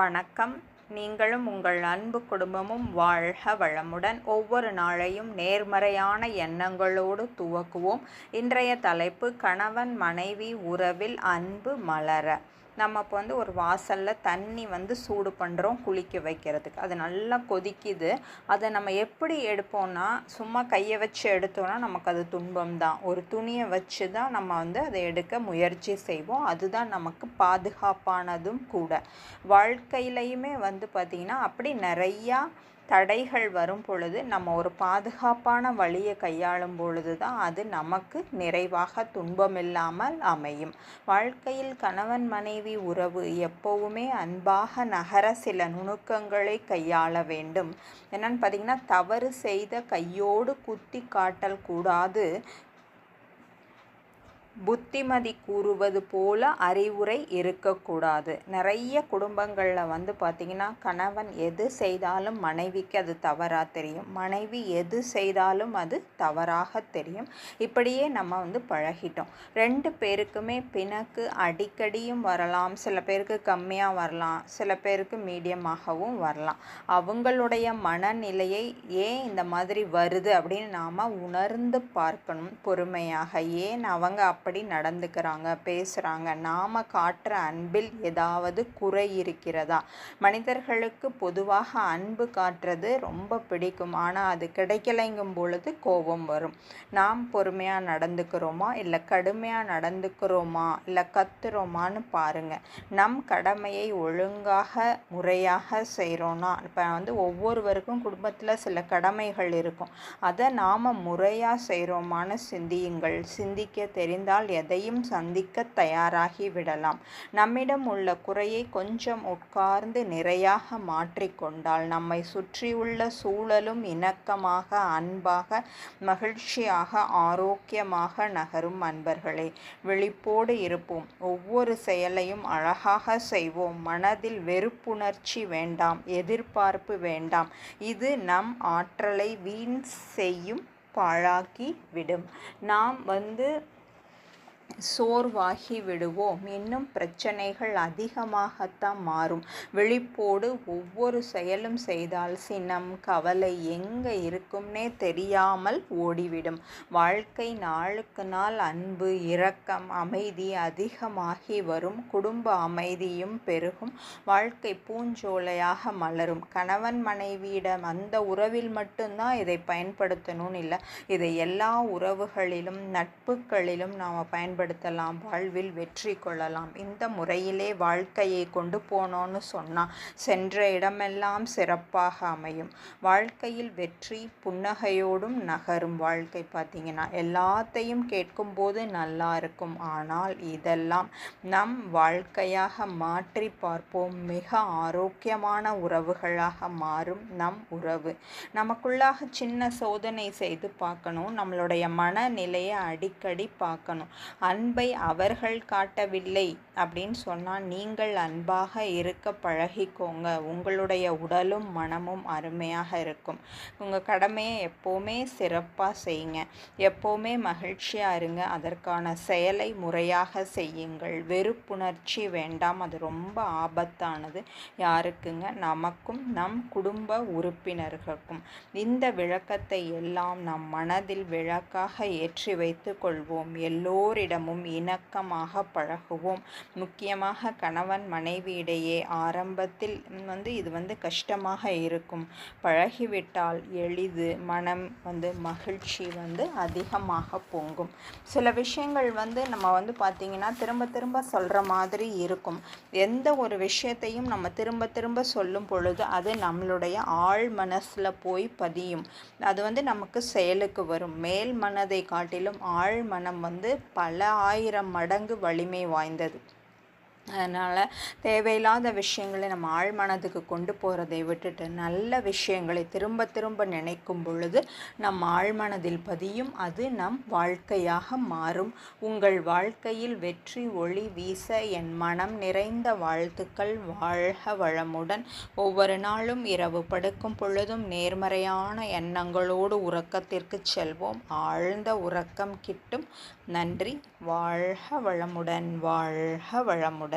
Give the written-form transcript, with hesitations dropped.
வணக்கம். நீங்களும் உங்கள் அன்பு குடும்பமும் வாழ்க வளமுடன். ஒவ்வொரு நாளையும் நேர்மறையான எண்ணங்களோடு துவக்குவோம். இன்றைய தலைப்பு கணவன் மனைவி உறவில் அன்பு மலர. நம்ம இப்போ ஒரு வாசலில் தண்ணி சூடு பண்ணுறோம் குளிக்க வைக்கிறதுக்கு. அது நல்லா கொதிக்குது. அதை நம்ம எப்படி எடுப்போம்னா, சும்மா கையை வச்சு எடுத்தோன்னா நமக்கு அது துன்பம் தான். ஒரு துணியை வச்சு தான் நம்ம அதை எடுக்க முயற்சி செய்வோம். அதுதான் நமக்கு பாதுகாப்பானதும் கூட. வாழ்க்கையிலையுமே பார்த்திங்கன்னா அப்படி நிறையா தடைகள் வரும் பொழுது நம்ம ஒரு பாதுகாப்பான வழியை கையாளும் பொழுது தான் அது நமக்கு நிறைவாக துன்பமில்லாமல் அமையும். வாழ்க்கையில் கணவன் மனைவி உறவு எப்போவுமே அன்பாக நகர சில நுணுக்கங்களை கையாள வேண்டும். என்னன்னு பார்த்திங்கன்னா, தவறு செய்த கையோடு குத்தி காட்டல் கூடாது. புத்திமதி கூறுவது போல அறிவுரை இருக்கக்கூடாது. நிறைய குடும்பங்களில் பார்த்திங்கன்னா, கணவன் எது செய்தாலும் மனைவிக்கு அது தவறாக தெரியும், மனைவி எது செய்தாலும் அது தவறாக தெரியும். இப்படியே நம்ம பழகிட்டோம். ரெண்டு பேருக்குமே பிணக்கு அடிக்கடியும் வரலாம். சில பேருக்கு கம்மியாக வரலாம், சில பேருக்கு மீடியமாகவும் வரலாம். அவங்களுடைய மனநிலையை ஏன் இந்த மாதிரி வருது அப்படின்னு நாம் உணர்ந்து பார்க்கணும் பொறுமையாக. ஏன் அவங்க அப்படி நடந்துக்கிறாங்க, பேசுகிறாங்க, நாம் காட்டுற அன்பில் ஏதாவது குறை இருக்கிறதா? மனிதர்களுக்கு பொதுவாக அன்பு காட்டுறது ரொம்ப பிடிக்கும். ஆனால் அது கிடைக்கலைங்கும் பொழுது கோபம் வரும். நாம் பொறுமையாக நடந்துக்கிறோமா, இல்லை கடுமையாக நடந்துக்கிறோமா, இல்லை கத்துறோமான்னு பாருங்கள். நம் கடமையை ஒழுங்காக முறையாக செய்கிறோன்னா, இப்போ ஒவ்வொருவருக்கும் குடும்பத்தில் சில கடமைகள் இருக்கும். அதை நாம் முறையாக செய்கிறோமான்னு சிந்தியுங்கள். சிந்திக்க தெரிந்தால் எதையும் சந்திக்க தயாராகி விடலாம். நம்மிடம் உள்ள குறையை கொஞ்சம் உட்கார்ந்து நிறையாக மாற்றிக்கொண்டால் நம்மை சுற்றியுள்ள சூழலும் இணக்கமாக, அன்பாக, மகிழ்ச்சியாக, ஆரோக்கியமாக நகரும். அன்பர்களே, விழிப்போடு இருப்போம். ஒவ்வொரு செயலையும் அழகாக செய்வோம். மனதில் வெறுப்புணர்ச்சி வேண்டாம், எதிர்பார்ப்பு வேண்டாம். இது நம் ஆற்றலை வீண் செய்யும், பாழாக்கி விடும். நாம் சோர்வாகி விடுவோம். இன்னும் பிரச்சனைகள் அதிகமாகத்தான் மாறும். விழிப்போடு ஒவ்வொரு செயலும் செய்தால் சினம், கவலை எங்கே இருக்கும்னே தெரியாமல் ஓடிவிடும். வாழ்க்கை நாளுக்கு நாள் அன்பு, இரக்கம், அமைதி அதிகமாகி வரும். குடும்ப அமைதியும் பெருகும். வாழ்க்கை பூஞ்சோலையாக மலரும். கணவன் மனைவியிடம் அந்த உறவில் மட்டும்தான் இதை பயன்படுத்தணும்னு இல்லை, இதை எல்லா உறவுகளிலும் நட்புகளிலும் நாம் பயன்படுத்தலாம். வாழ்வில் வெற்றி கொள்ளலாம். இந்த முறையிலே வாழ்க்கையை கொண்டு போனோன்னு சொன்னால் சென்ற இடமெல்லாம் சிறப்பாக அமையும். வாழ்க்கையில் வெற்றி புன்னகையோடும் நகரும். வாழ்க்கை பார்த்திங்கன்னா எல்லாத்தையும் கேட்கும்போது நல்லா இருக்கும். ஆனால் இதெல்லாம் நம் வாழ்க்கையாக மாற்றி பார்ப்போம். மிக ஆரோக்கியமான உறவுகளாக மாறும் நம் உறவு. நமக்குள்ளாக சின்ன சோதனை செய்து பார்க்கணும். நம்மளுடைய மனநிலையை அடிக்கடி பார்க்கணும். அன்பை அவர்கள் காட்டவில்லை அப்படின்னு சொன்னால் நீங்கள் அன்பாக இருக்க பழகிக்கோங்க. உங்களுடைய உடலும் மனமும் அருமையாக இருக்கும். உங்கள் கடமையை எப்போவுமே சிறப்பாக செய்யுங்க. எப்போவுமே மகிழ்ச்சியாக இருங்க. அதற்கான செயலை முறையாக செய்யுங்கள். வெறுப்புணர்ச்சி வேண்டாம், அது ரொம்ப ஆபத்தானது. யாருக்குங்க? நமக்கும் நம் குடும்ப உறுப்பினர்களுக்கும். இந்த விளக்கத்தை எல்லாம் நம் மனதில் விளக்காக ஏற்றி வைத்து கொள்வோம். எல்லோரிடமும் இணக்கமாக பழகுவோம். முக்கியமாக கணவன் மனைவியிடையே ஆரம்பத்தில் இது கஷ்டமாக இருக்கும். பழகிவிட்டால் எளிது. மனம் மகிழ்ச்சி அதிகமாக பொங்கும். சில விஷயங்கள் நம்ம பார்த்திங்கன்னா திரும்ப திரும்ப சொல்கிற மாதிரி இருக்கும். எந்த ஒரு விஷயத்தையும் நம்ம திரும்ப திரும்ப சொல்லும் பொழுது அது நம்மளுடைய ஆழ் மனசில் போய் பதியும். அது நமக்கு செயலுக்கு வரும். மேல் மனதை காட்டிலும் ஆழ் மனம் பல ஆயிரம் மடங்கு வலிமை வாய்ந்தது. அதனால் தேவையில்லாத விஷயங்களை நம்ம ஆழ்மனதுக்கு கொண்டு போகிறதை விட்டுட்டு நல்ல விஷயங்களை திரும்ப திரும்ப நினைக்கும் பொழுது நம் ஆழ்மனதில் பதியும். அது நம் வாழ்க்கையாக மாறும். உங்கள் வாழ்க்கையில் வெற்றி ஒளி வீச என் மனம் நிறைந்த வாழ்த்துக்கள். வாழ்க வளமுடன். ஒவ்வொரு நாளும் இரவு படுக்கும் பொழுதும் நேர்மறையான எண்ணங்களோடு உறக்கத்திற்கு செல்வோம். ஆழ்ந்த உறக்கம் கிட்டும். நன்றி. வாழ்க வளமுடன். வாழ்க வளமுடன்.